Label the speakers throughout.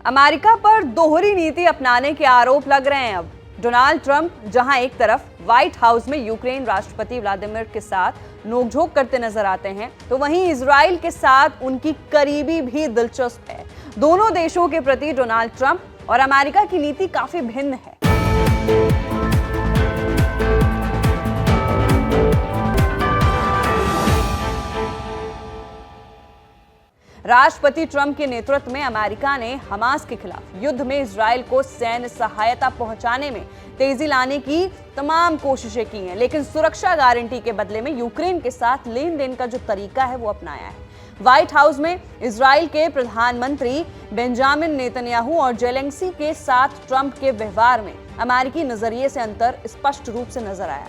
Speaker 1: America पर दोहरी नीति अपनाने के आरोप लग रहे हैं अब। डोनाल्ड ट्रंप जहां एक तरफ व्हाइट हाउस में यूक्रेन राष्ट्रपति व्लादिमीर के साथ नोकझोंक करते नजर आते हैं, तो वहीं इजराइल के साथ उनकी करीबी भी दिलचस्प है। दोनों देशों के प्रति डोनाल्ड ट्रंप और अमेरिका की नीति काफी भिन्न है। राष्ट्रपति ट्रंप के नेतृत्व में अमेरिका ने हमास के खिलाफ युद्ध में इजराइल को सैन्य सहायता पहुंचाने में तेजी लाने की तमाम कोशिशें की हैं, लेकिन सुरक्षा गारंटी के बदले में यूक्रेन के साथ लेन देन का जो तरीका है वो अपनाया है। व्हाइट हाउस में इजराइल के प्रधानमंत्री बेंजामिन नेतन्याहू और जेलेंस्की के साथ ट्रंप के व्यवहार में अमेरिकी नजरिए से अंतर स्पष्ट रूप से नजर आया।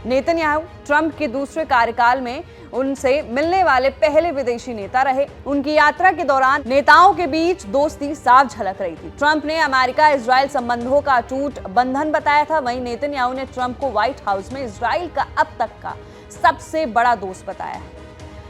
Speaker 1: नेतन्याहू ट्रंप के दूसरे कार्यकाल में उनसे मिलने वाले पहले विदेशी नेता रहे। उनकी यात्रा के दौरान नेताओं के बीच दोस्ती साफ झलक रही थी। ट्रंप ने अमेरिका इजराइल संबंधों का अटूट बंधन बताया था, वहीं नेतन्याहू ने ट्रंप को व्हाइट हाउस में इजराइल का अब तक का सबसे बड़ा दोस्त बताया है।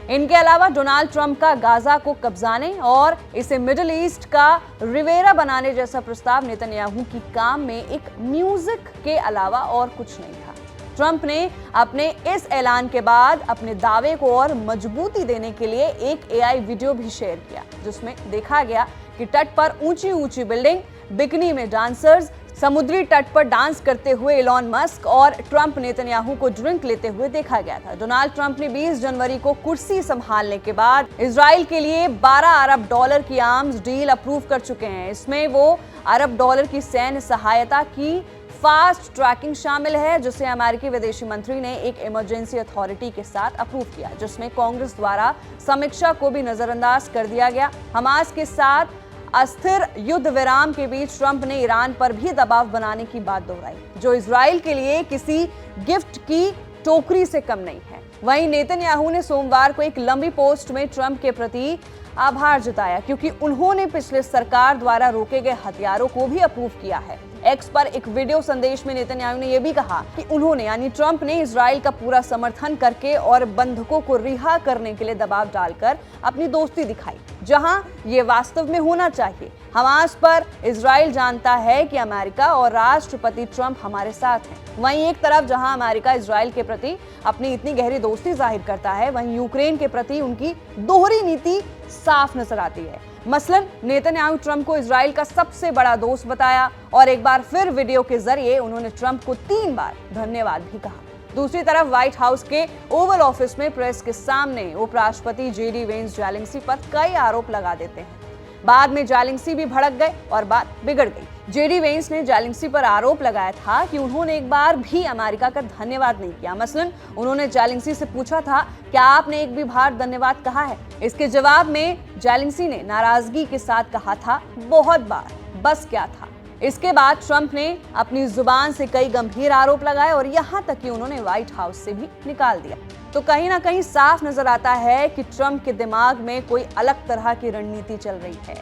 Speaker 1: इनके अलावा डोनाल्ड ट्रंप का गाजा को कब्जाने और इसे मिडिल ईस्ट का रिवेरा बनाने जैसा प्रस्ताव नेतन्याहू की काम में एक म्यूजिक के अलावा और कुछ नहीं था। ट्रंप ने अपने इस ऐलान के बाद अपने दावे को और मजबूती देने के लिए एक एआई वीडियो भी शेयर किया, जिसमें देखा गया कि तट पर ऊंची ऊंची बिल्डिंग, बिकनी में डांसर्स, समुद्री तट पर डांस करते हुए इलॉन मस्क और ट्रंप नेतन्याहू को ड्रिंक लेते हुए देखा गया था। डोनाल्ड ट्रंप ने 20 जनवरी को कुर्सी संभालने के बाद इजराइल के लिए $12 अरब की आर्म्स डील अप्रूव कर चुके हैं। इसमें वो $1 की सैन्य सहायता की फास्ट ट्रैकिंग शामिल है, जिसे अमेरिकी विदेशी मंत्री ने एक इमरजेंसी अथॉरिटी के साथ अप्रूव किया, जिसमें कांग्रेस द्वारा समीक्षा को भी नजरअंदाज कर दिया गया। हमास के साथ अस्थिर युद्ध विराम के बीच ट्रंप ने ईरान पर भी दबाव बनाने की बात दोहराई, जो इजराइल के लिए किसी गिफ्ट की टोकरी से कम नहीं है। वहीं नेतन्याहू ने सोमवार को एक लंबी पोस्ट में ट्रंप के प्रति आभार जताया, क्योंकि उन्होंने पिछले सरकार द्वारा रोके गए हथियारों को भी अप्रूव किया है। एक्स पर एक वीडियो संदेश में नेतन्याहू ने यह भी कहा कि उन्होंने यानी ट्रंप ने इजराइल का पूरा समर्थन करके और बंधकों को रिहा करने के लिए दबाव डालकर अपनी दोस्ती दिखाई, जहां ये वास्तव में होना चाहिए। हमास पर इजराइल जानता है कि अमेरिका और राष्ट्रपति ट्रंप हमारे साथ हैं। वहीं एक तरफ जहां अमेरिका इजराइल के प्रति अपनी इतनी गहरी दोस्ती जाहिर करता है, वहीं यूक्रेन के प्रति उनकी दोहरी नीति साफ नजर आती है। मसलन नेतन्याहू ट्रंप को इजराइल का सबसे बड़ा दोस्त बताया और एक बार फिर वीडियो के जरिए उन्होंने ट्रंप को 3 बार धन्यवाद भी कहा। दूसरी तरफ व्हाइट हाउस के ओवल ऑफिस में प्रेस के सामने उपराष्ट्रपति जेडी वेंस जेलेंस्की पर कई आरोप लगा देते हैं। बाद में जेलेंस्की भी भड़क गए और बात बिगड़ गई। जेडी वेंस ने जेलेंस्की पर आरोप लगाया था कि उन्होंने एक बार भी अमेरिका का धन्यवाद नहीं किया। मसलन उन्होंने जेलेंस्की से पूछा था, क्या आपने एक भी बार धन्यवाद कहा है? इसके जवाब में जेलेंस्की ने नाराजगी के साथ कहा था, बहुत बार, बस क्या था। इसके बाद ट्रंप ने अपनी जुबान से कई गंभीर आरोप लगाए और यहां तक कि उन्होंने व्हाइट हाउस से भी निकाल दिया। तो कहीं ना कहीं साफ नजर आता है कि ट्रंप के दिमाग में कोई अलग तरह की रणनीति चल रही है।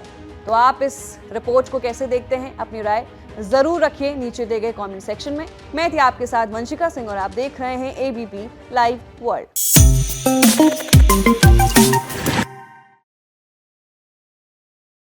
Speaker 1: तो आप इस रिपोर्ट को कैसे देखते हैं? अपनी राय जरूर रखिए नीचे दिए गए कमेंट सेक्शन में। मैं थी आपके साथ वंशिका सिंह और आप देख रहे हैं एबीपी लाइव वर्ल्ड।